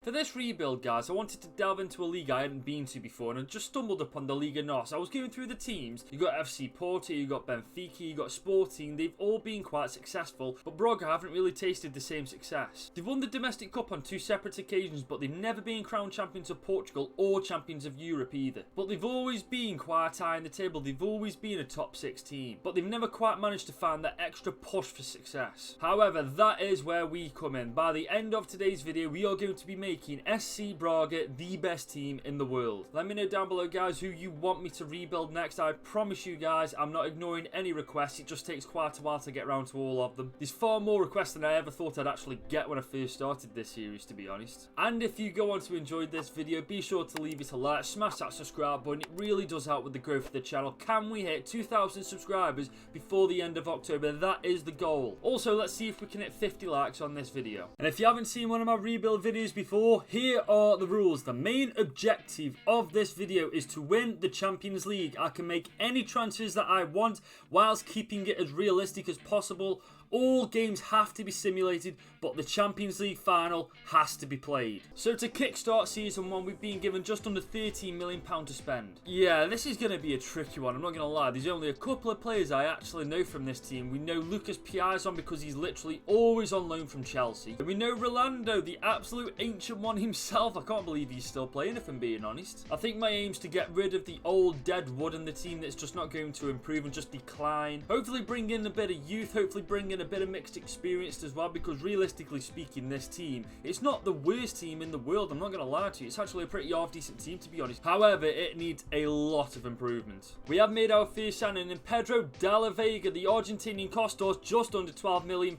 For this rebuild, guys, I wanted to delve into a league I hadn't been to before, and I just stumbled upon the Liga NOS. I was going through the teams. You got FC Porto, you got Benfica, you got Sporting. They've all been quite successful, but Braga haven't really tasted the same success. They've won the domestic cup on 2 separate occasions, but they've never been crowned champions of Portugal or champions of Europe either. But they've always been quite high in the table. They've always been a top 6 team, but they've never quite managed to find that extra push for success. However, that is where we come in. By the end of today's video, we are going to be making SC Braga the best team in the world. Let me know down below, guys, who you want me to rebuild next. I promise you guys, I'm not ignoring any requests. It just takes quite a while to get around to all of them. There's far more requests than I ever thought I'd actually get when I first started this series, to be honest. And if you go on to enjoy this video, be sure to leave it a like, smash that subscribe button. It really does help with the growth of the channel. Can we hit 2,000 subscribers before the end of October? That is the goal. Also, let's see if we can hit 50 likes on this video. And if you haven't seen one of my rebuild videos before, here are the rules. The main objective of this video is to win the Champions League. I can make any transfers that I want whilst keeping it as realistic as possible. All games have to be simulated, but the Champions League final has to be played. So to kickstart Season 1, we've been given just under £13 million to spend. Yeah, this is going to be a tricky one, I'm not going to lie. There's only a couple of players I actually know from this team. We know Lucas Piazon because he's literally always on loan from Chelsea. And we know Rolando, the absolute ancient one himself. I can't believe he's still playing, if I'm being honest. I think my aim is to get rid of the old dead wood in the team that's just not going to improve and just decline. Hopefully bring in a bit of youth, hopefully bring in a bit of mixed experience as well, because realistically speaking, this team, it's not the worst team in the world, I'm not going to lie to you. It's actually a pretty half-decent team, to be honest. However, it needs a lot of improvement. We have made our first signing in Pedro Della Vega. The Argentinian cost us just under £12 million.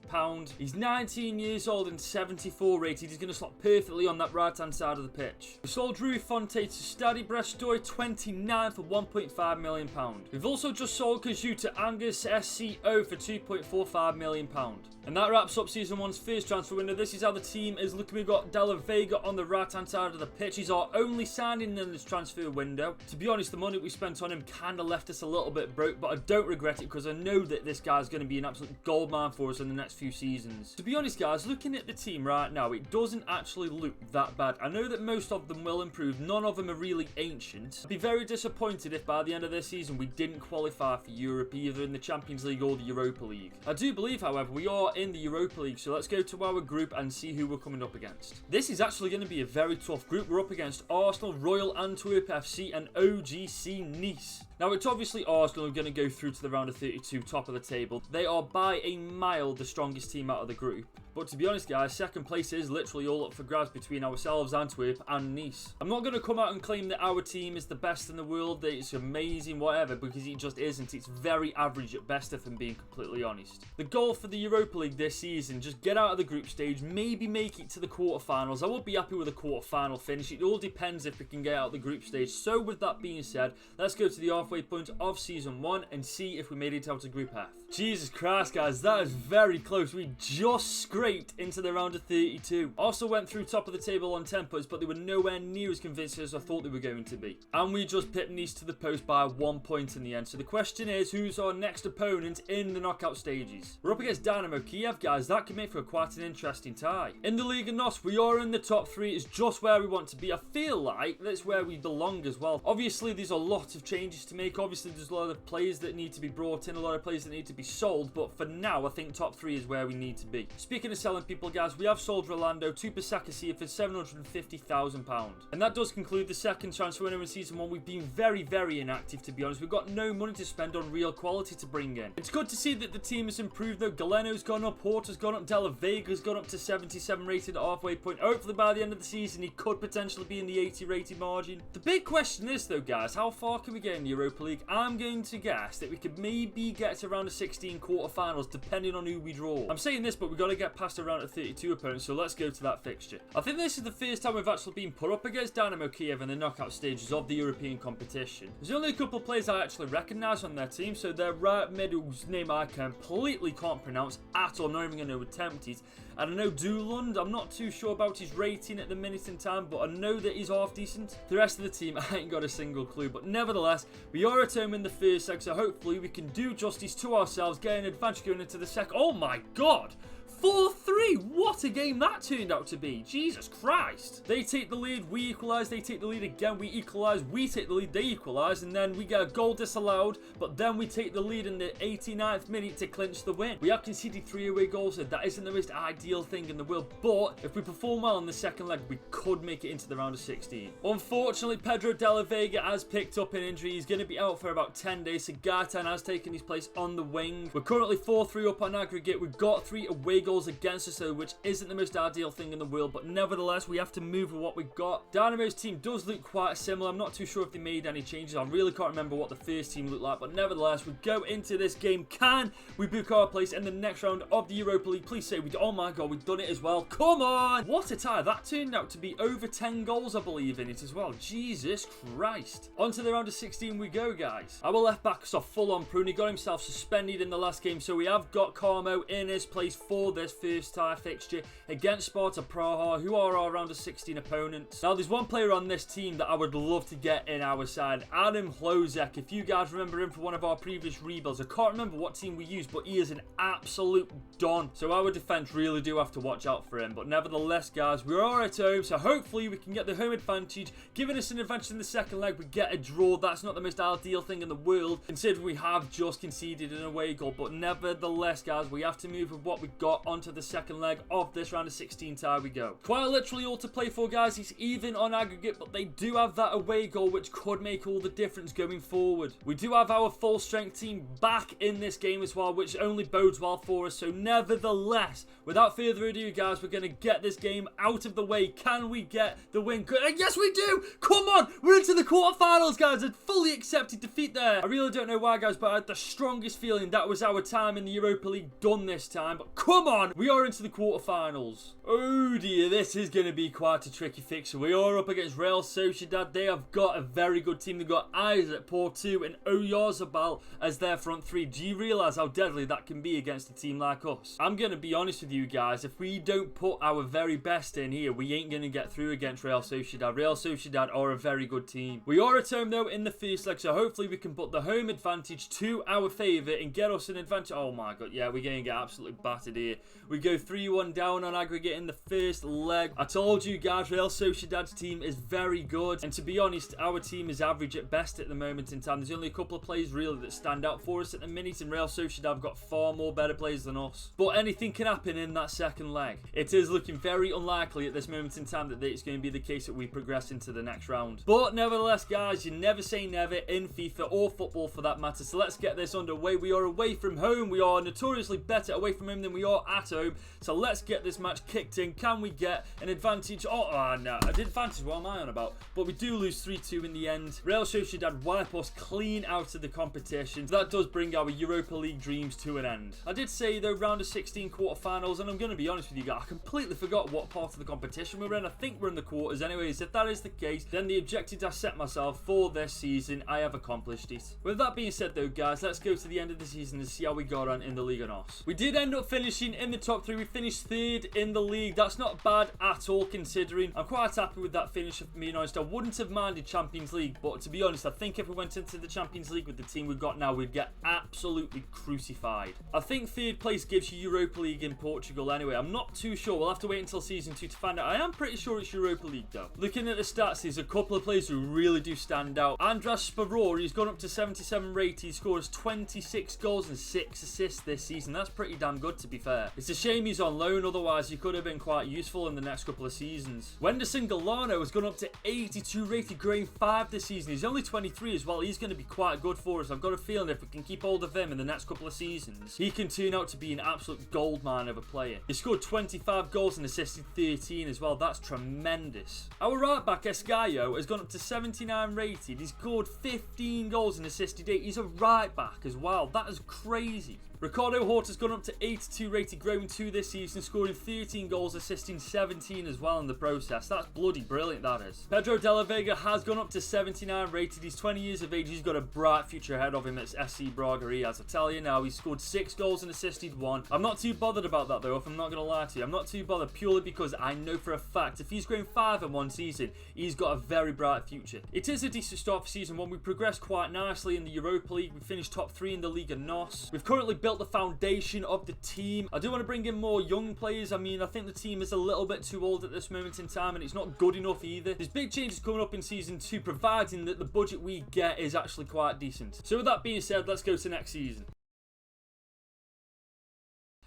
He's 19 years old and 74 rated. He's going to slot perfectly on that right-hand side of the pitch. We sold Rui Fonte to Stade Brestoy 29 for £1.5 million. We've also just sold Kajuta Angus SCO for £2.45 million. And that wraps up Season 1's first transfer window. This is how the team is looking. We've got Della Vega on the right-hand side of the pitch. He's our only signing in this transfer window. To be honest, the money we spent on him kind of left us a little bit broke, but I don't regret it because I know that this guy's going to be an absolute goldmine for us in the next few seasons. To be honest, guys, looking at the team right now, it doesn't actually look that bad. I know that most of them will improve. None of them are really ancient. I'd be very disappointed if by the end of this season we didn't qualify for Europe, either in the Champions League or the Europa League. I do believe, however, we are in the Europa League, so let's go to our group and see who we're coming up against. This is actually going to be a very tough group. We're up against Arsenal, Royal Antwerp FC and OGC Nice. Now, it's obviously Arsenal who are going to go through to the round of 32, top of the table. They are by a mile the strongest team out of the group. But to be honest, guys, second place is literally all up for grabs between ourselves, Antwerp and Nice. I'm not going to come out and claim that our team is the best in the world, that it's amazing, whatever, because it just isn't. It's very average at best, if I'm being completely honest. The goal for the Europa League this season, just get out of the group stage, maybe make it to the quarterfinals. I would be happy with a quarterfinal finish. It all depends if we can get out of the group stage. So with that being said, let's go to the halfway point of Season 1 and see if we made it out of Group F. Jesus Christ, guys, that is very close. We just scraped into the round of 32. Also went through top of the table on tempos, but they were nowhere near as convincing as I thought they were going to be. And we just pipped Nice to the post by 1 point in the end. So the question is, who's our next opponent in the knockout stages? We're up against Dynamo Kiev, guys. That could make for quite an interesting tie. In the Liga NOS, we are in the top 3. It's just where we want to be. I feel like that's where we belong as well. Obviously, there's a lot of changes to make. Obviously, there's a lot of players that need to be brought in, a lot of players that need to be sold, but for now, I think top 3 is where we need to be. Speaking of selling people, guys, we have sold Rolando to Pasakasia for £750,000. And that does conclude the second transfer window in Season 1. We've been very, very inactive, to be honest. We've got no money to spend on real quality to bring in. It's good to see that the team has improved, though. Galeno's gone up, Horta's gone up, Della Vega's gone up to 77 rated at halfway point. Hopefully, by the end of the season, he could potentially be in the 80 rated margin. The big question is, though, guys, how far can we get in the Europa League? I'm going to guess that we could maybe get to around the 16 quarterfinals, depending on who we draw. I'm saying this, but we've got to get past around at 32 opponents, so let's go to that fixture. I think this is the first time we've actually been put up against Dynamo Kiev in the knockout stages of the European competition. There's only a couple of players I actually recognise on their team, so their right middle, whose name I completely can't pronounce at all, not even going to attempt it. And I know Dulund, I'm not too sure about his rating at the minute in time, but I know that he's half decent. The rest of the team, I ain't got a single clue, but nevertheless, we are at home in the first leg, so hopefully we can do justice to ourselves, get an advantage going into the second. Oh my god! 4-3. What a game that turned out to be. Jesus Christ. They take the lead, we equalise, they take the lead again, we equalise, we take the lead, they equalise, and then we get a goal disallowed, but then we take the lead in the 89th minute to clinch the win. We have conceded 3 away goals, so that isn't the most ideal thing in the world, but if we perform well in the second leg, we could make it into the round of 16. Unfortunately, Pedro de la Vega has picked up an injury. He's going to be out for about 10 days, so Gartan has taken his place on the wing. We're currently 4-3 up on aggregate. We've got 3 away goals against us, though, which isn't the most ideal thing in the world, but nevertheless, we have to move with what we've got. Dynamo's team does look quite similar. I'm not too sure if they made any changes. I really can't remember what the first team looked like, but nevertheless, we go into this game. Can we book our place in the next round of the Europa League? Please say we do. Oh my god, we've done it as well. Come on! What a tie. That turned out to be over 10 goals, I believe, in it as well. Jesus Christ. On to the round of 16 we go, guys. Our left back saw full on prune. He got himself suspended in the last game, so we have got Carmo in his place for this first tie fixture against Sparta Praha, who are our round of 16 opponents. Now, there's one player on this team that I would love to get in our side, Adam Hlozek. If you guys remember him from one of our previous rebuilds, I can't remember what team we used, but he is an absolute don. So our defense really do have to watch out for him. But nevertheless, guys, we are at home, so hopefully we can get the home advantage, giving us an advantage in the second leg. We get a draw. That's not the most ideal thing in the world, considering we have just conceded an away goal. But nevertheless, guys, we have to move with what we've got onto the second leg of this round of 16 tie we go. Quite literally all to play for, guys. It's even on aggregate, but they do have that away goal, which could make all the difference going forward. We do have our full strength team back in this game as well, which only bodes well for us. So nevertheless, without further ado, guys, we're going to get this game out of the way. Can we get the win? Yes, we do! Come on! We're into the quarterfinals, guys. A fully accepted defeat there. I really don't know why, guys, but I had the strongest feeling that was our time in the Europa League done this time. But come on! We are into the quarterfinals. Oh dear, this is going to be quite a tricky fixture. We are up against Real Sociedad. They have got a very good team. They've got Isaac, Porto, and Oyarzabal as their front three. Do you realise how deadly that can be against a team like us? I'm going to be honest with you guys. If we don't put our very best in here, we ain't going to get through against Real Sociedad. Real Sociedad are a very good team. We are at home, though, in the first leg, so hopefully we can put the home advantage to our favour and get us an advantage. Oh my god, yeah, we're going to get absolutely battered here. We go 3-1 down on aggregate in the first leg. I told you guys, Real Sociedad's team is very good, and to be honest, our team is average at best at the moment in time. There's only a couple of players really that stand out for us at the minute, and Real Sociedad have got far more better players than us. But anything can happen in that second leg. It is looking very unlikely at this moment in time that it's going to be the case that we progress into the next round. But nevertheless, guys, you never say never in FIFA or football for that matter. So let's get this underway. We are away from home. We are notoriously better away from home than we are at home. So let's get this match kicked in. Can we get an advantage? Oh no, I did advantage. What am I on about? But we do lose 3-2 in the end. Real Sociedad wipe us clean out of the competition. So that does bring our Europa League dreams to an end. I did say though, round of 16 quarterfinals, and I'm going to be honest with you guys, I completely forgot what part of the competition we're in. I think we're in the quarters anyways. If that is the case, then the objectives I set myself for this season, I have accomplished it. With that being said though, guys, let's go to the end of the season and see how we got on in the Liga NOS. We did end up finishing in the top 3. We finished 3rd in the league. That's not bad at all considering. I'm quite happy with that finish, if being honest. I wouldn't have minded Champions League, but to be honest, I think if we went into the Champions League with the team we've got now, we'd get absolutely crucified. I think 3rd place gives you Europa League in Portugal anyway. I'm not too sure. We'll have to wait until season 2 to find out. I am pretty sure it's Europa League though. Looking at the stats, there's a couple of players who really do stand out. Andras Sparor, he's gone up to 77 rated. He scores 26 goals and 6 assists this season. That's pretty damn good, to be fair. It's a shame he's on loan, otherwise he could have been quite useful in the next couple of seasons. Wenderson Galano has gone up to 82 rated, growing 5 this season. He's only 23 as well. He's going to be quite good for us. I've got a feeling if we can keep hold of him in the next couple of seasons, he can turn out to be an absolute goldmine of a player. He scored 25 goals and assisted 13 as well. That's tremendous. Our right back Escayo has gone up to 79 rated. He's scored 15 goals and assisted 8. He's a right back as well. That is crazy. Ricardo Horta's gone up to 82 rated, growing 2 this season, scoring 13 goals, assisting 17 as well in the process. That's bloody brilliant, that is. Pedro de la Vega has gone up to 79 rated. He's 20 years of age. He's got a bright future ahead of him at SC Braga. He has. I tell you now, he's scored 6 goals and assisted 1. I'm not too bothered about that though, if I'm not going to lie to you. I'm not too bothered purely because I know for a fact if he's growing 5 in one season, he's got a very bright future. It is a decent start for season 1. We progressed quite nicely in the Europa League. We finished top 3 in the Liga NOS. We've currently built built the foundation of the team. I do want to bring in more young players. I mean, I think the team is a little bit too old at this moment in time, and it's not good enough either. There's big changes coming up in Season 2, providing that the budget we get is actually quite decent. So with that being said, let's go to next season.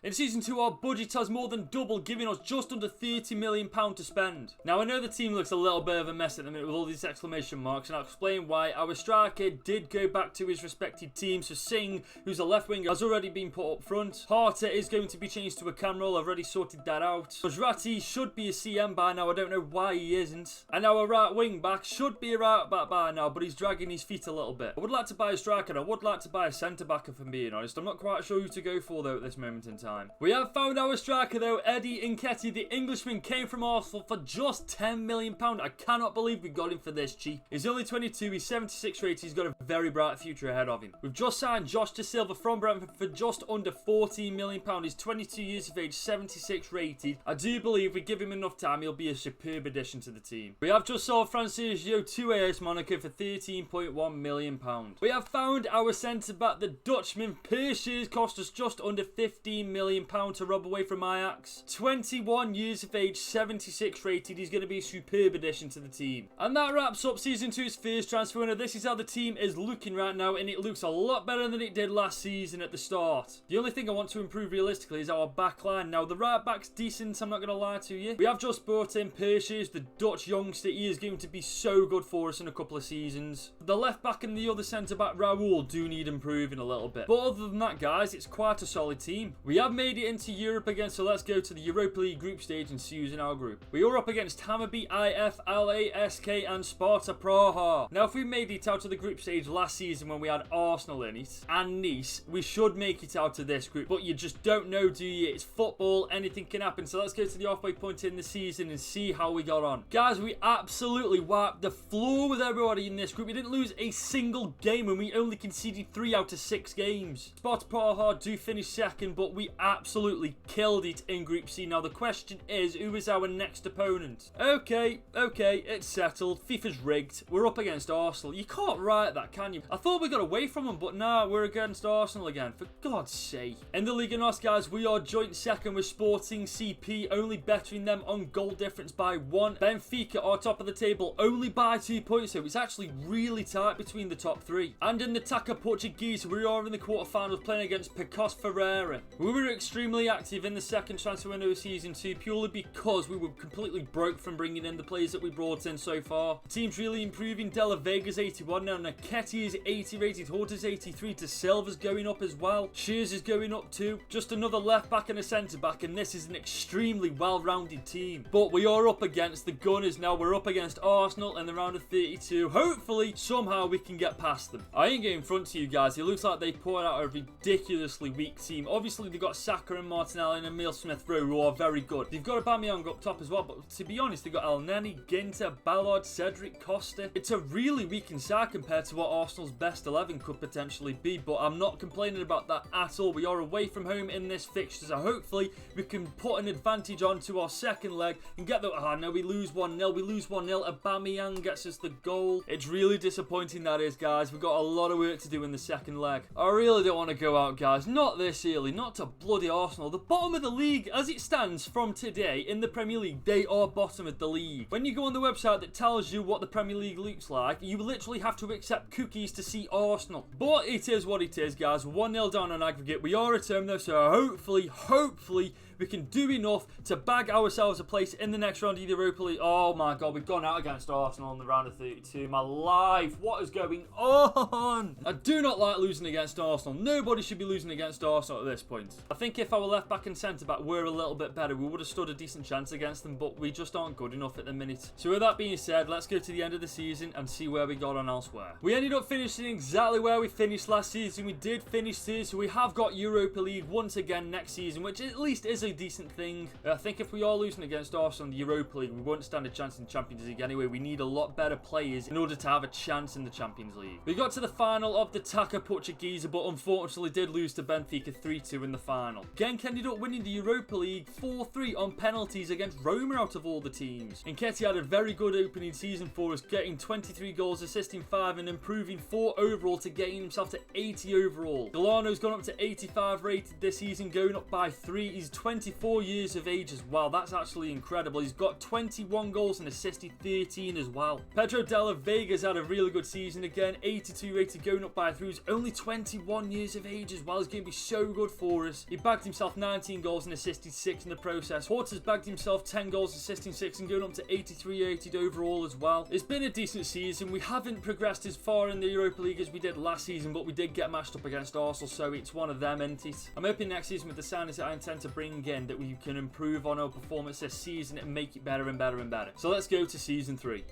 In Season 2, our budget has more than doubled, giving us just under £30 million to spend. Now, I know the team looks a little bit of a mess at the minute with all these exclamation marks, and I'll explain why. Our striker did go back to his respected team, so Singh, who's a left winger, has already been put up front. Harter is going to be changed to a cam role. I've already sorted that out. Gujrati should be a CM by now. I don't know why he isn't. And our right wing back should be a right back by now, but he's dragging his feet a little bit. I would like to buy a striker, and I would like to buy a centre back, if I'm being honest. I'm not quite sure who to go for, though, at this moment in time. We have found our striker, though. Eddie Nketiah, the Englishman, came from Arsenal for just £10 million. I cannot believe we got him for this cheap. He's only 22, he's 76 rated, he's got a very bright future ahead of him. We've just signed Josh De Silva from Brentford for just under £14 million. He's 22 years of age, 76 rated. I do believe if we give him enough time, he'll be a superb addition to the team. We have just sold Francisco to AS Monaco for £13.1 million. We have found our centre-back, the Dutchman. Pershes cost us just under £15 million to rob away from Ajax. 21 years of age, 76 rated. He's going to be a superb addition to the team. And that wraps up Season 2's first transfer window. This is how the team is looking right now, and it looks a lot better than it did last season at the start. The only thing I want to improve realistically is our back line. Now, the right back's decent, I'm not going to lie to you. We have just brought in Pershes, the Dutch youngster. He is going to be so good for us in a couple of seasons. The left back and the other centre back, Raul, do need improving a little bit. But other than that, guys, it's quite a solid team. We have made it into Europe again, so let's go to the Europa League group stage and see who's in our group. We are up against Hammarby, IF, LASK and Sparta Praha. Now, if we made it out of the group stage last season when we had Arsenal in it and Nice, we should make it out of this group, but you just don't know, do you? It's football, anything can happen. So let's go to the halfway point in the season and see how we got on. Guys, we absolutely wiped the floor with everybody in this group. We didn't lose a single game, and we only conceded 3 out of 6 games. Sparta Praha do finish second, but we absolutely killed it in Group C. Now, the question is, who is our next opponent? Okay, it's settled. FIFA's rigged. We're up against Arsenal. You can't write that, can you? I thought we got away from them, but nah, we're against Arsenal again. For God's sake. In the Liga NOS, guys, we are joint second with Sporting CP, only bettering them on goal difference by 1. Benfica are top of the table, only by 2 points, so it's actually really tight between the top 3. And in the Taca Portuguese, we are in the quarterfinals playing against Pecos Ferreira. We were extremely active in the second transfer window of Season 2 purely because we were completely broke from bringing in the players that we brought in so far. The team's really improving. Della Vega's 81 now, Nketiah is 80 rated, Horta's 83, De Silva's going up as well, Shears is going up too. Just another left back and a centre back, and this is an extremely well-rounded team. But we are up against the Gunners now. We're up against Arsenal in the round of 32. Hopefully, somehow we can get past them. I ain't getting in front to you guys. It looks like they poured out a ridiculously weak team. Obviously, they've got Saka and Martinelli and Emile Smith-Rowe, who are very good. They've got Aubameyang up top as well, but to be honest, they've got El Neni, Ginter, Ballard, Cedric, Costa. It's a really weakened side compared to what Arsenal's best 11 could potentially be, but I'm not complaining about that at all. We are away from home in this fixture, so hopefully we can put an advantage onto our second leg and get the... Oh, no, we lose 1-0. We lose 1-0. Aubameyang gets us the goal. It's really disappointing, that is, guys. We've got a lot of work to do in the second leg. I really don't want to go out, guys. Not this early. Not to bloody Arsenal. The bottom of the league, as it stands from today in the Premier League, they are bottom of the league. When you go on the website that tells you what the Premier League looks like, you literally have to accept cookies to see Arsenal. But it is what it is, guys. 1-0 down on aggregate. We are at home, though, so hopefully we can do enough to bag ourselves a place in the next round of the Europa League. Oh my God, we've gone out against Arsenal in the round of 32. My life, what is going on? I do not like losing against Arsenal. Nobody should be losing against Arsenal at this point. I think if our left back and centre back were a little bit better, we would have stood a decent chance against them, but we just aren't good enough at the minute. So with that being said, let's go to the end of the season and see where we got on elsewhere. We ended up finishing exactly where we finished last season. We did finish third, so we have got Europa League once again next season, which at least is is a decent thing. I think if we are losing against Arsenal in the Europa League, we won't stand a chance in the Champions League anyway. We need a lot better players in order to have a chance in the Champions League. We got to the final of the Taça Portuguesa, but unfortunately did lose to Benfica 3-2 in the final. Genk ended up winning the Europa League 4-3 on penalties against Roma out of all the teams. Nketiah had a very good opening season for us, getting 23 goals, assisting 5 and improving 4 overall to getting himself to 80 overall. Galano's gone up to 85 rated this season, going up by 3. He's 24 years of age as well. That's actually incredible. He's got 21 goals and assisted 13 as well. Pedro de la Vega's had a really good season again, 82 rated, going up by 3. He's only 21 years of age as well. He's going to be so good for us. He bagged himself 19 goals and assisted 6 in the process. Porter's bagged himself 10 goals, assisting 6 and going up to 83 rated overall as well. It's been a decent season. We haven't progressed as far in the Europa League as we did last season, but we did get matched up against Arsenal, so it's one of them, isn't it? I'm hoping next season with the signings that I intend to bring in that we can improve on our performance this season and make it better and better and better. So let's go to season 3.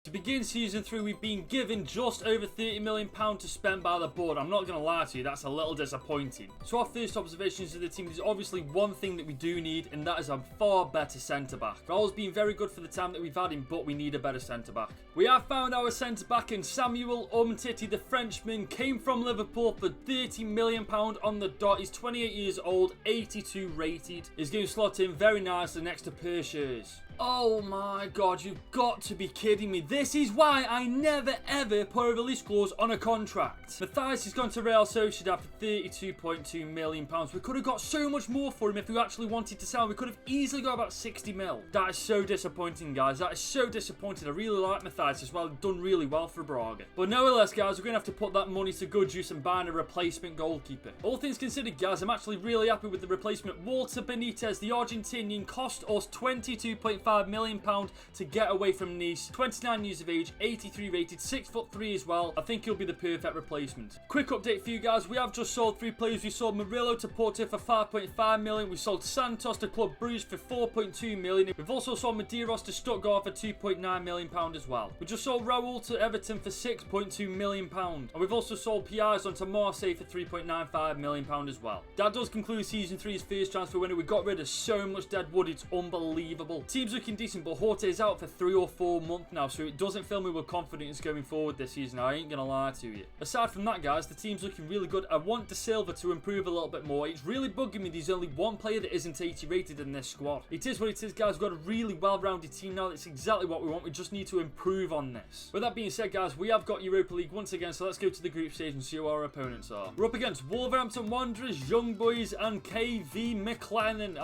To begin season 3, we've been given just over £30 million to spend by the board. I'm not going to lie to you, that's a little disappointing. So our first observations of the team, there's obviously one thing that we do need, and that is a far better centre-back. Raul's been very good for the time that we've had him, but we need a better centre-back. We have found our centre-back in Samuel Umtiti, the Frenchman, came from Liverpool for £30 million on the dot. He's 28 years old, 82 rated. He's going to slot in very nicely next to Pershers. Oh my god, you've got to be kidding me. This is why I never ever put a release clause on a contract. Matthias has gone to Real Sociedad for £32.2 million. We could have got so much more for him if we actually wanted to sell. We could have easily got about 60 mil. That is so disappointing, guys. That is so disappointing. I really like Matthias as well. Done really well for Braga. But nevertheless, guys, we're going to have to put that money to good use and buy a replacement goalkeeper. All things considered, guys, I'm actually really happy with the replacement. Walter Benitez, the Argentinian, cost us £22.5 million to get away from Nice. 29 years of age, 83 rated, 6'3" as well. I think he'll be the perfect replacement. Quick update for you guys. We have just sold 3 players. We sold Murillo to Porto for £5.5 million. We sold Santos to Club Brugge for £4.2 million. We've also sold Medeiros to Stuttgart for £2.9 million as well. We just sold Raul to Everton for £6.2 million. And we've also sold Piazon to Marseille for £3.95 million as well. That does conclude season 3's first transfer window. We got rid of so much dead wood. It's unbelievable. Team's looking decent, but Horte is out for 3 or 4 months now, so it doesn't fill me with confidence going forward this season. I ain't gonna lie to you. Aside from that, guys, the team's looking really good. I want De Silva to improve a little bit more. It's really bugging me there's only one player that isn't 80 rated in this squad. It is what it is, guys. We've got a really well-rounded team now. That's exactly what we want. We just need to improve on this. With that being said, guys, we have got Europa League once again, so let's go to the group stage and see who our opponents are. We're up against Wolverhampton Wanderers, Young Boys, and KV McLennan.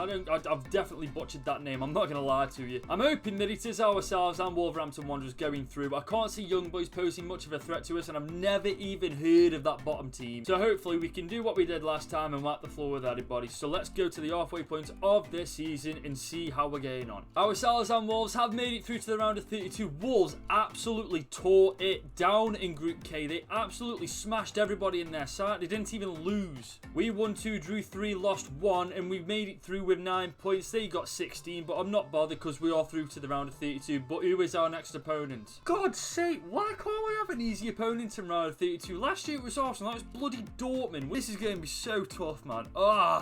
I've definitely butchered that name. I'm not gonna lie to you. I'm hoping that it is ourselves and Wolverhampton Wanderers going through. I can't see Young Boys posing much of a threat to us, and I've never even heard of that bottom team. So hopefully we can do what we did last time and wipe the floor with everybody. So let's go to the halfway point of this season and see how we're getting on. Our Salazar Wolves have made it through to the round of 32. Wolves absolutely tore it down in Group K. They absolutely smashed everybody in their side. They didn't even lose. We won 2, drew 3, lost 1, and we made it through with 9 points. They got 16, but I'm not bothered because we are through to the round of 32. But who is our next opponent? God's sake, why can't we have an easy opponent in round of 32? Last year it was Arsenal. That was bloody Dortmund. This is going to be so tough, man.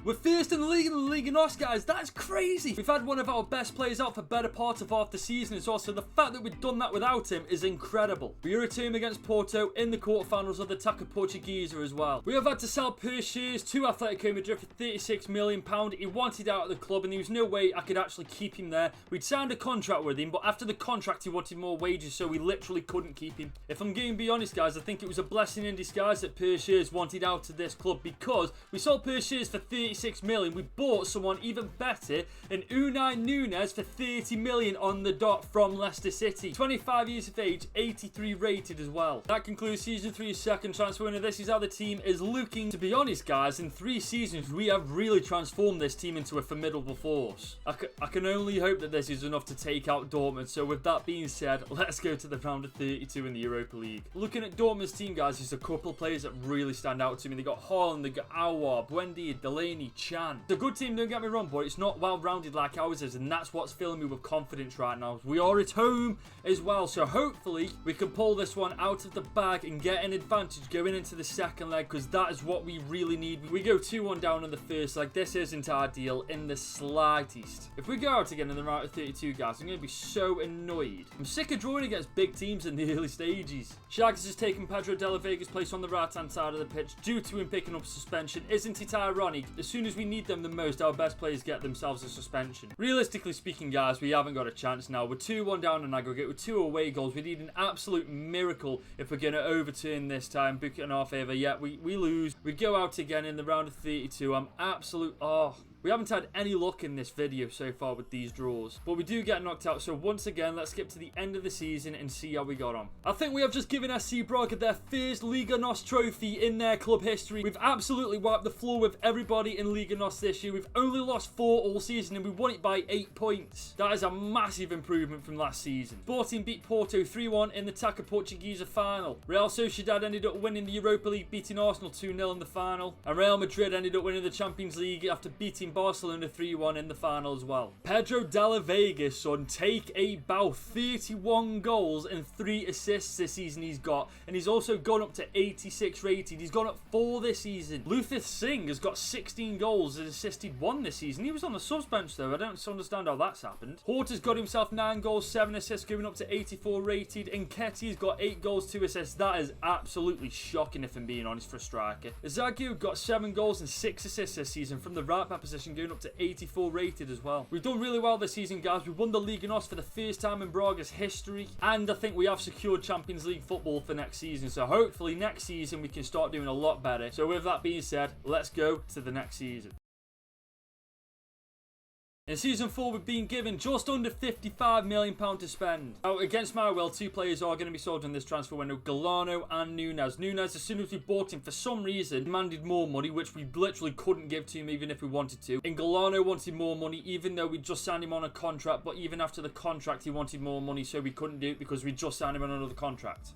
We're first in the league and the Liga NOS, guys. That's crazy. We've had one of our best players out for better part of half the season as well, so the fact that we've done that without him is incredible. We are a team against Porto in the quarterfinals of the Taça Portuguesa as well. We have had to sell Pershers to Atletico Madrid for £36 million. He wanted out of the club and there was no way I could actually keep him there. We'd signed a contract with him, but after the contract he wanted more wages, so we literally couldn't keep him. If I'm going to be honest, guys, I think it was a blessing in disguise that Pershers wanted out of this club, because we sold Pershers for £36 million. We bought someone even better, an Unai Nunes, for £30 million on the dot from Leicester City. 25 years of age, 83 rated as well. That concludes season 3's second transfer window. This is how the team is looking. To be honest, guys, in 3 seasons we have really transformed this team into a formidable force. I can only hope that this quality is enough to take out Dortmund. So with that being said, let's go to the round of 32 in the Europa League. Looking at Dortmund's team, guys, there's a couple of players that really stand out to me. They got Haaland, they got Aouar, Buendia, Delaney, Chan. It's a good team, don't get me wrong, but it's not well-rounded like ours is, and that's what's filling me with confidence right now. We are at home as well, so hopefully we can pull this one out of the bag and get an advantage going into the second leg, because that is what we really need. We go 2-1 down in the first leg. This isn't ideal in the slightest. If we go out again in the round of 32, guys, I'm going to be so annoyed. I'm sick of drawing against big teams in the early stages. Shagas has taken Pedro de la Vega's place on the right-hand side of the pitch due to him picking up suspension. Isn't it ironic? As soon as we need them the most, our best players get themselves a suspension. Realistically speaking, guys, we haven't got a chance now. We're 2-1 down in aggregate with 2 away goals. We need an absolute miracle if we're going to overturn this time, book it in our favour. Yet we lose. We go out again in the round of 32. We haven't had any luck in this video so far with these draws, but we do get knocked out. So once again, let's skip to the end of the season and see how we got on. I think we have just given SC Braga their first Liga NOS trophy in their club history. We've absolutely wiped the floor with everybody in Liga NOS this year. We've only lost 4 all season and we won it by 8 points. That is a massive improvement from last season. Sporting beat Porto 3-1 in the Taça Portuguesa final. Real Sociedad ended up winning the Europa League, beating Arsenal 2-0 in the final. And Real Madrid ended up winning the Champions League after beating Barcelona 3-1 in the final as well. Pedro de la Vega, son, take a bow. 31 goals and 3 assists this season he's got, and he's also gone up to 86 rated. He's gone up 4 this season. Luthith Singh has got 16 goals and assisted 1 this season. He was on the subs bench though. I don't understand how that's happened. Horta's got himself 9 goals, 7 assists, going up to 84 rated, and Ketty's got 8 goals, 2 assists. That is absolutely shocking if I'm being honest for a striker. Zagu got 7 goals and 6 assists this season from the right back position, going up to 84 rated as well. We've done really well this season, guys. We won the Liga NOS for the first time in Braga's history, and I think we have secured Champions League football for next season. So hopefully next season we can start doing a lot better. So with that being said, let's go to the next season. In Season 4, we've been given just under £55 million to spend. Now, against my will, 2 players are going to be sold in this transfer window, Galano and Nunes. Nunes, as soon as we bought him, for some reason, demanded more money, which we literally couldn't give to him even if we wanted to. And Galano wanted more money, even though we just signed him on a contract, but even after the contract, he wanted more money, so we couldn't do it because we just signed him on another contract.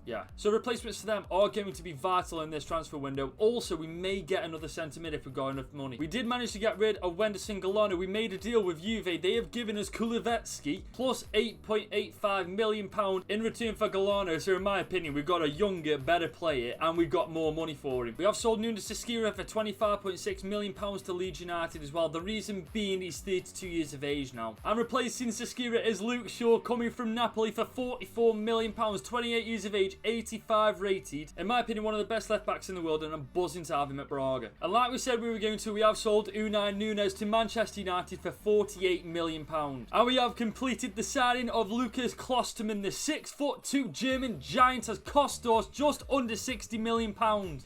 Yeah. So replacements for them are going to be vital in this transfer window. Also, we may get another centre mid if we've got enough money. We did manage to get rid of Wenderson Galano. We made a deal with Juve. They have given us Kulevetsky plus £8.85 million in return for Galano. So in my opinion, we've got a younger, better player and we've got more money for him. We have sold Nunes Seskira for £25.6 million to Leeds United as well. The reason being he's 32 years of age now. And replacing Seskira is Luke Shaw, coming from Napoli for £44 million, 28 years of age, 85 rated. In my opinion, one of the best left backs in the world, and I'm buzzing to have him at Braga. And like we said we were going to, we have sold Unai Nunes to Manchester United for £48 million. And we have completed the signing of Lucas Klosterman. The 6'2" German giant has cost us just under £60 million.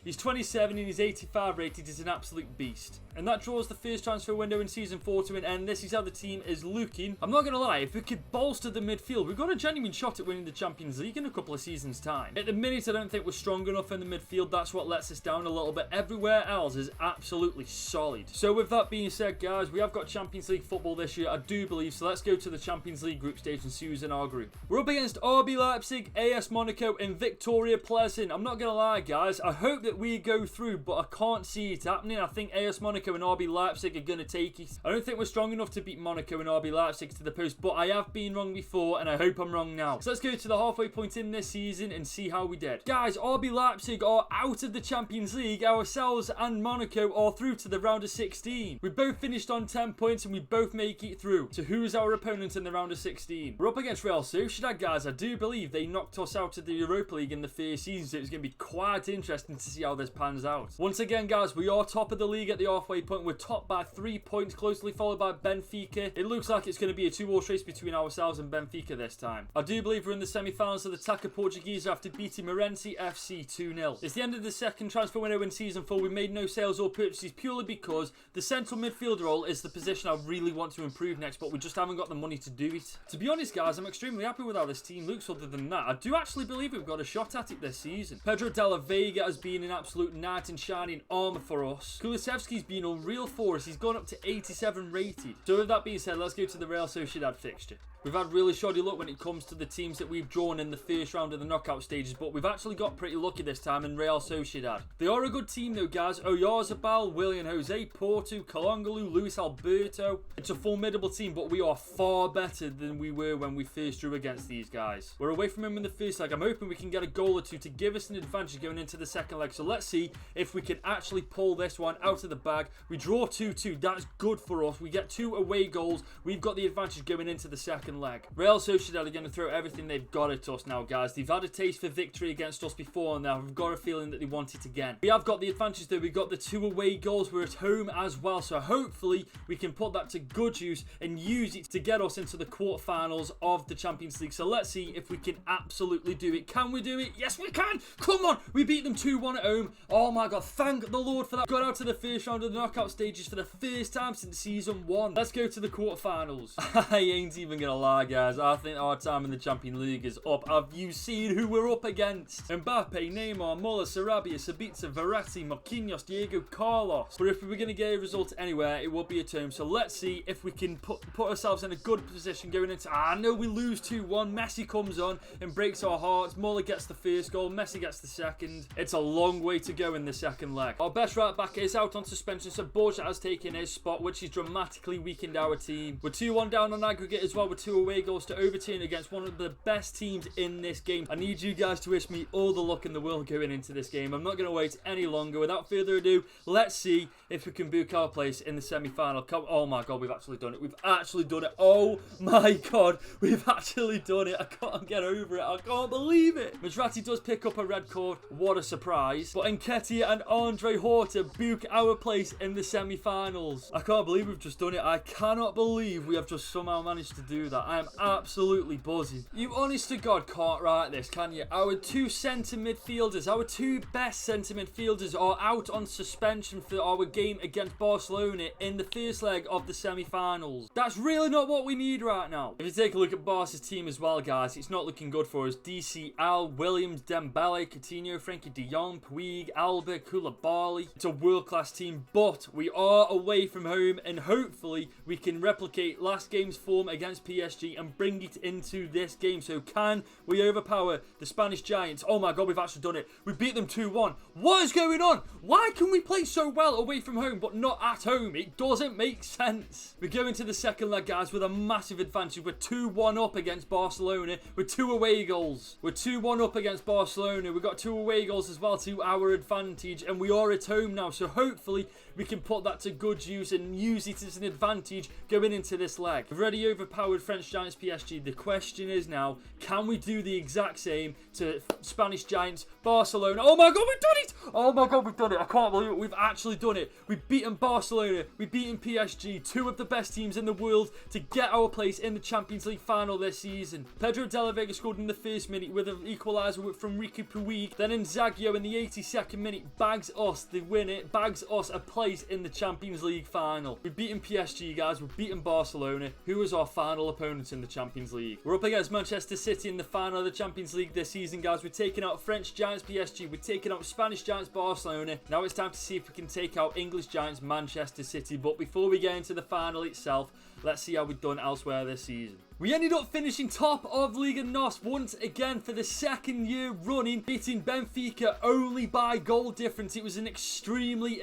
He's 27 and he's 85 rated. He's an absolute beast. And that draws the first transfer window in Season 4 to an end. This is how the team is looking. I'm not going to lie, if we could bolster the midfield, we've got a genuine shot at winning the Champions League in a couple of seasons' time. At the minute, I don't think we're strong enough in the midfield. That's what lets us down a little bit. Everywhere else is absolutely solid. So with that being said, guys, we have got Champions League football this year, I do believe. So let's go to the Champions League group stage and see who's in our group. We're up against RB Leipzig, AS Monaco, and Victoria Pleasant. I'm not going to lie, guys. I hope that we go through, but I can't see it happening. I think AS Monaco and RB Leipzig are going to take it. I don't think we're strong enough to beat Monaco and RB Leipzig to the post, but I have been wrong before, and I hope I'm wrong now. So let's go to the halfway point in this season and see how we did. Guys, RB Leipzig are out of the Champions League. Ourselves and Monaco are through to the round of 16. We both finished on 10 points, and we both make it through. So who is our opponent in the round of 16? We're up against Real Sociedad, guys. I do believe they knocked us out of the Europa League in the first season, so it's going to be quite interesting to see how this pans out. Once again, guys, we are top of the league at the halfway point. We're top by 3 points, closely followed by Benfica. It looks like it's going to be a 2-horse race between ourselves and Benfica this time. I do believe we're in the semi-finals of the Taça Portuguesa after beating Morenci FC 2-0. It's the end of the second transfer window in Season 4. We made no sales or purchases purely because the central midfielder role is the position I really want to improve next, but we just haven't got the money to do it. To be honest, guys, I'm extremely happy with how this team looks. Other than that, I do actually believe we've got a shot at it this season. Pedro Della Vega has been an absolute knight in shining armour for us. Kulusevski's been unreal for us. He's gone up to 87 rated. So with that being said, let's go to the Real Sociedad fixture. We've had really shoddy luck when it comes to the teams that we've drawn in the first round of the knockout stages, but we've actually got pretty lucky this time in Real Sociedad. They are a good team though, guys. Oyarzabal, William Jose, Porto, Kalongalu, Luis Alberto. It's a formidable team, but we are far better than we were when we first drew against these guys. We're away from him in the first leg. I'm hoping we can get a goal or two to give us an advantage going into the second leg. So let's see if we can actually pull this one out of the bag. We draw 2-2. That's good for us. We get 2 away goals. We've got the advantage going into the second leg. Real Sociedad are going to throw everything they've got at us now, guys. They've had a taste for victory against us before, and now I've got a feeling that they want it again. We have got the advantage though. We've got the 2 away goals. We're at home as well, so hopefully we can put that to good use and use it to get us into the quarterfinals of the Champions League. So let's see if we can absolutely do it. Can we do it? Yes, we can. Come on. We beat them 2-1 at home. Oh my God. Thank the Lord for that. Got out to the first round of the knockout stages for the first time since Season 1. Let's go to the quarterfinals. I ain't even going to lie, guys. I think our time in the Champions League is up. Have you seen who we're up against? Mbappe, Neymar, Muller, Sarabia, Sabitzer, Verratti, Marquinhos, Diego Carlos. But if we were going to get a result anywhere, it would be at home. So let's see if we can put ourselves in a good position going into... I know we lose 2-1. Messi comes on and breaks our hearts. Muller gets the first goal. Messi gets the second. It's a long way to go in the second leg. Our best right back is out on suspension, so Borja has taken his spot, which has dramatically weakened our team. We're 2-1 down on aggregate as well, with 2 away goals to overturn against one of the best teams in this game. I need you guys to wish me all the luck in the world going into this game. I'm not going to wait any longer. Without further ado, let's see if we can book our place in the semi-final. Oh my God, we've actually done it. We've actually done it. Oh my God, we've actually done it. I can't get over it. I can't believe it. Maserati does pick up a red card. What a surprise. But Nketiah and Andre Horta book our place in the semi-finals. I can't believe we've just done it. I cannot believe we have just somehow managed to do that. I am absolutely buzzing. You honest to God can't write this, can you? Our 2 centre midfielders, our 2 best centre midfielders are out on suspension for our game against Barcelona in the first leg of the semi-finals. That's really not what we need right now. If you take a look at Barca's team as well, guys, it's not looking good for us. DCL, Williams, Dembele, Coutinho, Frankie de Jong, Puig, Alba, Koulibaly. It's a world-class team, but we are away from home, and hopefully we can replicate last game's form against PSG and bring it into this game. So can we overpower the Spanish Giants? Oh my God, we've actually done it. We beat them 2-1. What is going on? Why can we play so well away from home but not at home? It doesn't make sense. We go into the second leg, guys, with a massive advantage. We're 2-1 up against Barcelona with 2 away goals. We're 2-1 up against Barcelona. We've got 2 away goals as well to our advantage, and we are at home now. So hopefully we can put that to good use and use it as an advantage going into this leg. We've already overpowered French Giants PSG. The question is now, can we do the exact same to Spanish Giants Barcelona? Oh my God, we've done it! Oh my God, we've done it. I can't believe it. We've actually done it. We've beaten Barcelona. We've beaten PSG, 2 of the best teams in the world, to get our place in the Champions League final this season. Pedro Della Vega scored in the first minute with an equaliser from Ricky Puig. Then Inzaghi in the 82nd minute bags us the win. It bags us a place in the Champions League final. We've beaten PSG, guys. We've beaten Barcelona, who was our final opponent in the Champions League. We're up against Manchester City in the final of the Champions League this season, guys. We're taking out French Giants PSG. We're taking out Spanish Giants Barcelona. Now it's time to see if we can take out English Giants Manchester City. But before we get into the final itself, let's see how we've done elsewhere this season. We ended up finishing top of Liga NOS once again for the second year running, beating Benfica only by goal difference. It was an extremely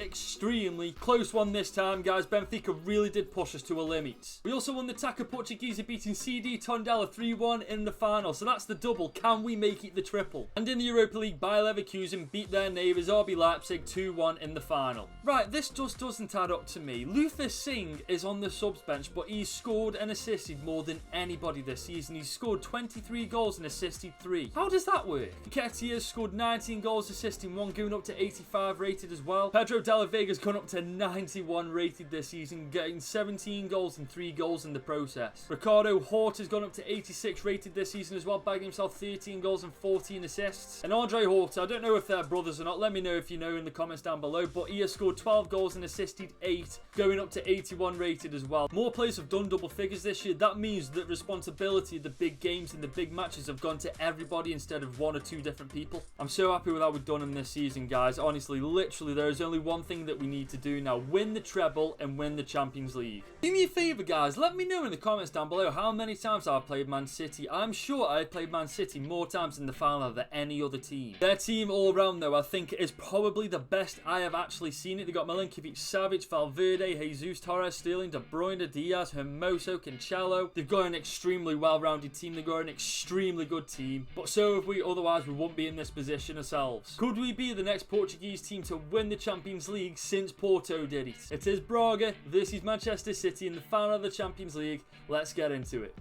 close one this time, guys. Benfica really did push us to a limit. We also won the Taca Portuguesa, beating CD Tondela 3-1 in the final. So that's the double. Can we make it the triple? And in the Europa League, Bayer Leverkusen beat their neighbours RB Leipzig 2-1 in the final. Right, this just doesn't add up to me. Luther Singh is on the subs bench, but he's scored and assisted more than anybody this season. He's scored 23 goals and assisted 3. How does that work? Nketiah has scored 19 goals, assisting 1, going up to 85 rated as well. Pedro de la Vega's gone up to 91 rated this season, getting 17 goals and 3 goals in the process. Ricardo Horta's gone up to 86 rated this season as well, bagging himself 13 goals and 14 assists. And Andre Horta, I don't know if they're brothers or not, let me know if you know in the comments down below, but he has scored 12 goals and assisted 8, going up to 81 rated as well. More players have done double figures this year. That means that responsibility of the big games and the big matches have gone to everybody instead of 1 or 2 different people. I'm so happy with how we've done in this season, guys. Honestly, literally, there is only one thing that we need to do now. Win the treble and win the Champions League. Do me a favour, guys. Let me know in the comments down below how many times I've played Man City. I'm sure I've played Man City more times in the final than any other team. Their team all round, though, I think is probably the best I have actually seen it. They got Milinkovic, Savic, Valverde, Jesus, Torres, Sterling, De Bruyne, Diaz, Hermoso, Cancelo. They've got an extremely well-rounded team. They've got an extremely good team. But so have we, otherwise we wouldn't be in this position ourselves. Could we be the next Portuguese team to win the Champions League since Porto did it? It is Braga versus Manchester City in the final of the Champions League. Let's get into it.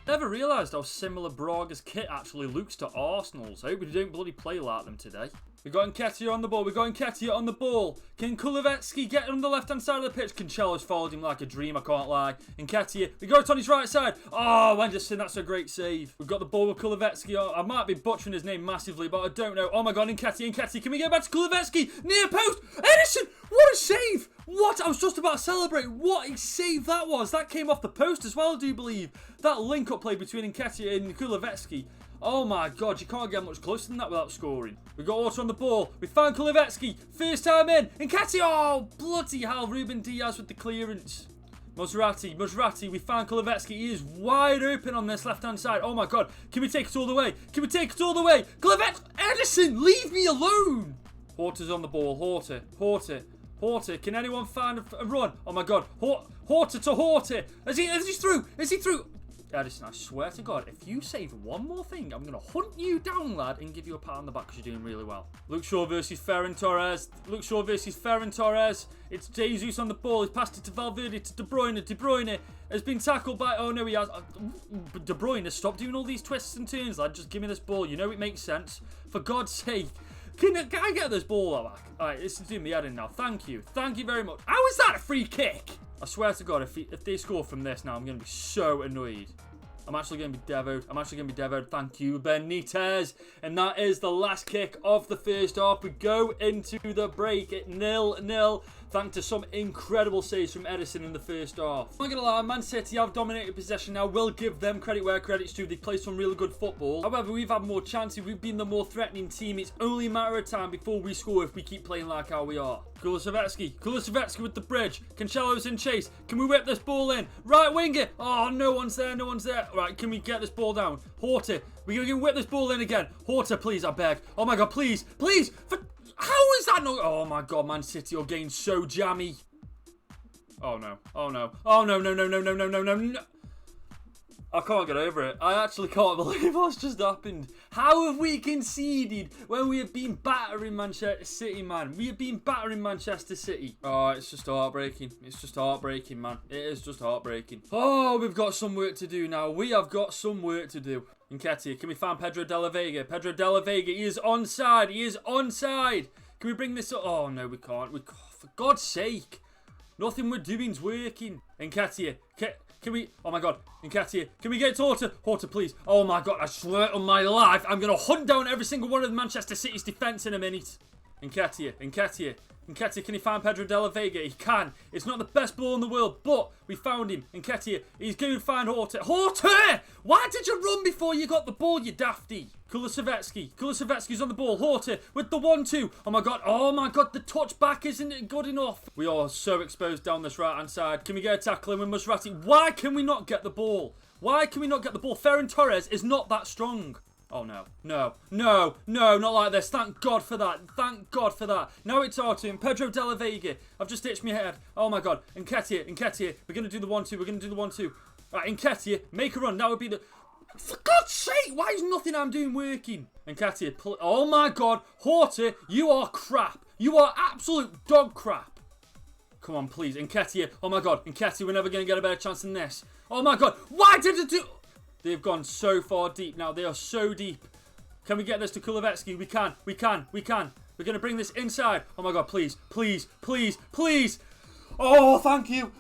Never realised how similar Braga's kit actually looks to Arsenal's. I hope we don't bloody play like them today. We got Nketiah on the ball. We got Nketiah on the ball. Can Kulevetsky get on the left-hand side of the pitch? Cancelo's followed him like a dream, I can't lie. Nketiah, we got it on his right side. Oh, Wenderson, that's a great save. We've got the ball with Kulevetsky. I might be butchering his name massively, but I don't know. Oh my god, Nketiah, can we get back to Kulevetsky? Near post! Edison! What a save! What? I was just about to celebrate. What a save that was. That came off the post as well, I do believe. That link-up play between Nketiah and Kulevetsky. Oh my god, you can't get much closer than that without scoring. We got Orta on the ball. We found Kulevetsky. First time in. Nketiah. Oh, bloody hell. Ruben Diaz with the clearance. Maserati, we found Kulevetsky. He is wide open on this left-hand side. Oh my god. Can we take it all the way? Kulevetsky. Edison, leave me alone. Horta's on the ball. Horta. Can anyone find a run? Oh my god. Horta to Horta. Is he through? Edison, I swear to God, if you save one more thing, I'm going to hunt you down, lad, and give you a pat on the back because you're doing really well. Luke Shaw versus Ferran Torres. It's Jesus on the ball. He's passed it to Valverde, to De Bruyne. De Bruyne has been tackled by... Oh, no, he has. De Bruyne, stop doing all these twists and turns, lad. Just give me this ball. You know it makes sense. For God's sake. Can I get this ball back? Alright, this is doing me head in now. Thank you. Thank you very much. How is that a free kick? I swear to God, if they score from this now, I'm going to be so annoyed. I'm actually going to be devoed. Thank you, Benitez. And that is the last kick of the first half. We go into the break at 0-0. Thanks to some incredible saves from Edison in the first half. I'm not going to lie, Man City have dominated possession now. We'll give them credit where credit's due. They play some really good football. However, we've had more chances. We've been the more threatening team. It's only a matter of time before we score if we keep playing like how we are. Kulevetsky with the bridge. Cancelo's in chase. Can we whip this ball in? Right winger. Oh, no one's there. Right, can we get this ball down? Horta. We're going to whip this ball in again. Horta, please, I beg. Oh my god, please. How is that not... Oh my god, Man City are getting so jammy. Oh no. No. I can't get over it. I actually can't believe what's just happened. How have we conceded when we have been battering Manchester City, man? We have been battering Manchester City. Oh, it's just heartbreaking. Man. It is just heartbreaking. Oh, we've got some work to do now. We have got some work to do. Nketiah, can we find Pedro de la Vega? He is onside. Can we bring this up? Oh, no, we can't. For God's sake. Nothing we're doing's working. Nketiah, Can we... Oh, my God. Nketiah. Can we get to Horta? Horta, please. Oh, my God. I swear on my life, I'm going to hunt down every single one of the Manchester City's defence in a minute. Nketiah. Nketiah, can he find Pedro de la Vega? He can. It's not the best ball in the world, but we found him. Nketiah, he's going to find Horta. Horta! Why did you run before you got the ball, you dafty? Kulusevski's on the ball. Horta with the 1-2. Oh my God, the touchback isn't good enough. We are so exposed down this right-hand side. Can we get a tackle in with Musrati? Why can we not get the ball? Ferran Torres is not that strong. Oh, no, not like this. Thank God for that. Now it's our turn. Pedro de la Vega. I've just itched my head. Oh, my God. Nketiah. We're going to do the 1-2. Right, Nketiah, make a run. That would be the... For God's sake, why is nothing I'm doing working? Nketiah, oh, my God. Horta, you are crap. You are absolute dog crap. Come on, please. Nketiah. Oh, my God. Nketiah, we're never going to get a better chance than this. Oh, my God. Why did it do... They've gone so far deep now. They are so deep. Can we get this to Kulusevski? We can. We're going to bring this inside. Oh, my God. Please. Oh, thank you.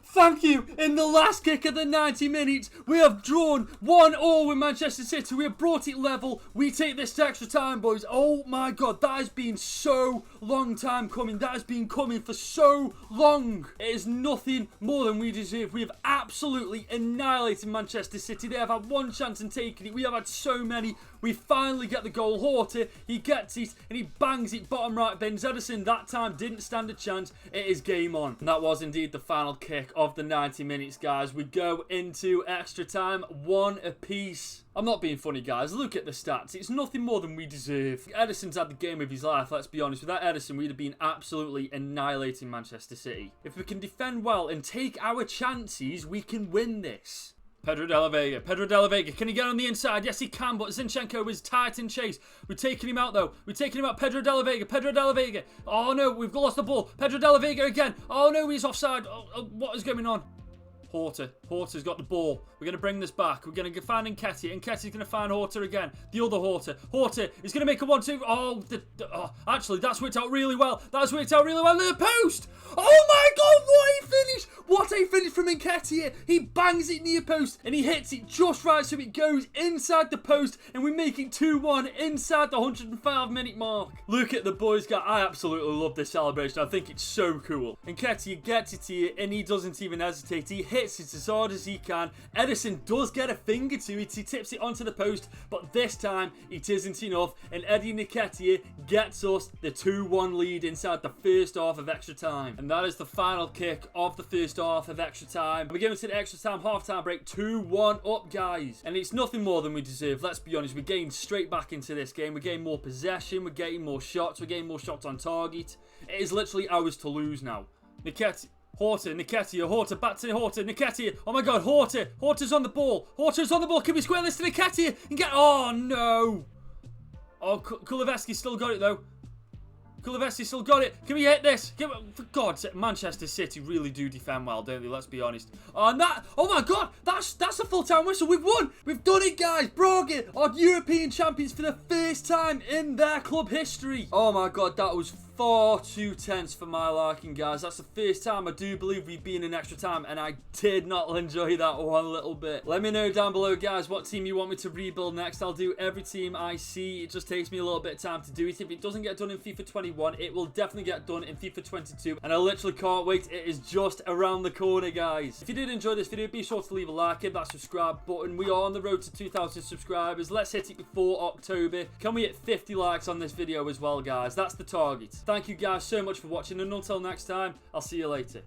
In the last kick of the 90 minutes, we have drawn 1-1 with Manchester City. We have brought it level. We take this to extra time, boys. Oh, my God. That has been so long time coming. That has been coming for so long. It is nothing more than we deserve. We have absolutely annihilated Manchester City. They have had one chance and taken it. We have had so many. We finally get the goal. Horta, he gets it and he bangs it bottom right bins. Ederson that time didn't stand a chance. It is game on. And that was indeed the final kick of the 90 minutes, guys. We go into extra time, 1 apiece. I'm not being funny, guys. Look at the stats. It's nothing more than we deserve. Ederson's had the game of his life, let's be honest. Without Ederson, we'd have been absolutely annihilating Manchester City. If we can defend well and take our chances, we can win this. Pedro de la Vega. Can he get on the inside? Yes, he can, but Zinchenko is tight in chase. We're taking him out, though. Pedro de la Vega. Oh, no, we've lost the ball. Pedro de la Vega again. Oh, no, he's offside. What is going on? Horta's got the ball. We're going to bring this back. We're going to find Nketiah. Nketiah's going to find Horta again. The other Horta. Horta is going to make a 1-2. Oh, actually, that's worked out really well. Near the post. Oh, my God, what a finish from Nketiah. He bangs it near post and he hits it just right so it goes inside the post and we make it 2-1 inside the 105-minute mark. Look at the boys, guys. I absolutely love this celebration. I think it's so cool. Nketiah gets it here and he doesn't even hesitate. He hits it as hard as he can. Ederson does get a finger to it. He tips it onto the post, but this time it isn't enough. And Eddie Nketiah gets us the 2-1 lead inside the first half of extra time. And that is the final kick of the first half of extra time. We're going to the extra time, half-time break, 2-1 up, guys. And it's nothing more than we deserve. Let's be honest. We're getting straight back into this game. We're getting more possession. We're getting more shots. We're getting more shots on target. It is literally ours to lose now. Horta, back to Horta, Nketiah. Oh my God, Horta's on the ball. Can we square this to Nketiah and get... Oh, no. Oh, Kulusevski still got it, though. Can we hit this? For God's sake, Manchester City really do defend well, don't they? Let's be honest. Oh my God, that's a full-time whistle. We've won. We've done it, guys. Braga are European champions for the first time in their club history. Oh my God, that was far too tense for my liking, guys. That's the first time I do believe we've been in extra time, and I did not enjoy that one little bit. Let me know down below, guys, what team you want me to rebuild next. I'll do every team I see. It just takes me a little bit of time to do it. If it doesn't get done in FIFA 21, it will definitely get done in FIFA 22, and I literally can't wait. It is just around the corner, guys. If you did enjoy this video, be sure to leave a like, hit that subscribe button. We are on the road to 2,000 subscribers. Let's hit it before October. Can we hit 50 likes on this video as well, guys? That's the target. Thank you guys so much for watching, and until next time, I'll see you later.